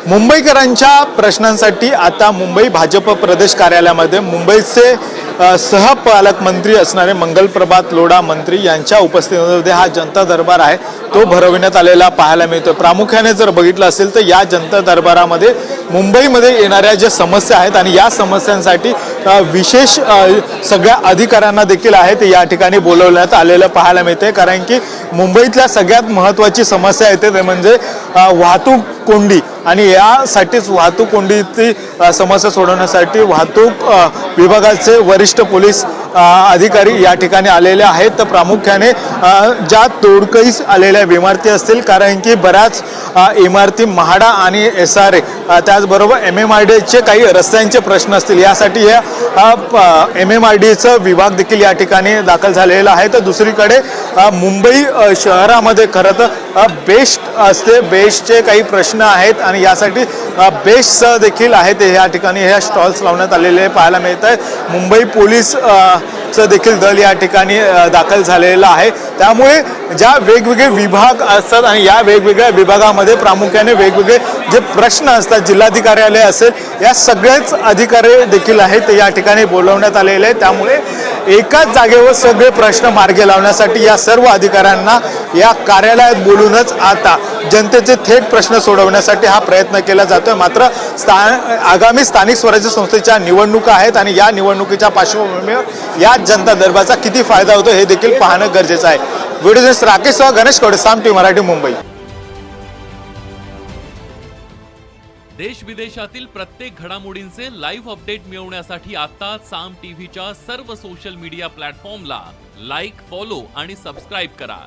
मुंबईकरांच्या प्रश्नांसाठी आता मुंबई भाजप प्रदेश कार्यालयामध्ये मुंबईचे सहपालकमंत्री असणारे मंगलप्रभात लोढा मंत्री यांच्या उपस्थितीमध्ये हा जनता दरबार आहे तो भरवण्यात आलेला पाहायला मिळतो। प्रामुख्याने जर बघितलं असेल तर या जनता दरबारामध्ये मुंबईमध्ये येणाऱ्या ज्या समस्या आहेत आणि या समस्यांसाठी विशेष सगळ्या अधिकाऱ्यांना देखील आहेत या ठिकाणी बोलवण्यात आलेलं पाहायला मिळते। कारण की मुंबईतल्या सगळ्यात महत्त्वाची समस्या येते ते म्हणजे वाहतूक कोंडी आणि यासाठीच वाहतूक कोंडीची समस्या सोडवण्यासाठी वाहतूक विभागाचे वरिष्ठ पोलीस अधिकारी या ठिकाणी आलेले आहेत। तर प्रामुख्याने ज्या तोडकळीस आलेल्या इमारती असतील कारण की बऱ्याच इमारती म्हाडा आणि SRA त्याचबरोबर MMRDAचे काही रस्त्यांचे प्रश्न असतील यासाठी या MMRDAचा विभाग देखील या ठिकाणी दाखल झालेला आहे। तर दुसरीकडे मुंबई शहरामध्ये खरं तर बेस्ट असते बेस्टचे काही प्रश्न आहेत आणि यासाठी बेस्टसह देखील आहेत या ठिकाणी ह्या स्टॉल्स लावण्यात आलेले पाहायला मिळत आहे। मुंबई पोलीस चं देखील दल या ठिकाणी दाखल झालेला आहे। त्यामुळे ज्या वेगवेगळे विभाग असतात आणि या वेगवेगळ्या विभागामध्ये प्रामुख्याने वेगवेगळे जे प्रश्न असतात जिल्हाधिकारी असेल या सगळेच अधिकारी देखील आहेत या ठिकाणी बोलवण्यात आलेले आहेत। त्यामुळे एकाच जागेवर सगळे प्रश्न मार्गी लावण्यासाठी या सर्व अधिकाऱ्यांना या कार्यालयात बोलूनच आता जनतेचे थेट प्रश्न सोडवण्यासाठी हा प्रयत्न केला जातोय। मात्र आगामी स्थानिक स्वराज्य संस्थेच्या निवडणुका आहेत आणि या निवडणुकीच्या पार्श्वभूमीवर या जनता दरबाराचा किती फायदा होतो हे देखील पाहणं गरजेचं आहे। व्हिडिओ जर्नलिस्ट राकेश सह गणेश कवडे, साम टीव्ही मराठी, मुंबई। देश विदेशातील प्रत्येक घडामोडींचे लाईव्ह अपडेट मिळवण्यासाठी आता साम टीव्हीच्या सर्व सोशल मीडिया प्लॅटफॉर्मला लाईक, फॉलो आणि सबस्क्राईब करा।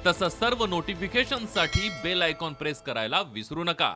तसंच सर्व नोटिफिकेशनसाठी बेल आयकॉन प्रेस करायला विसरू नका।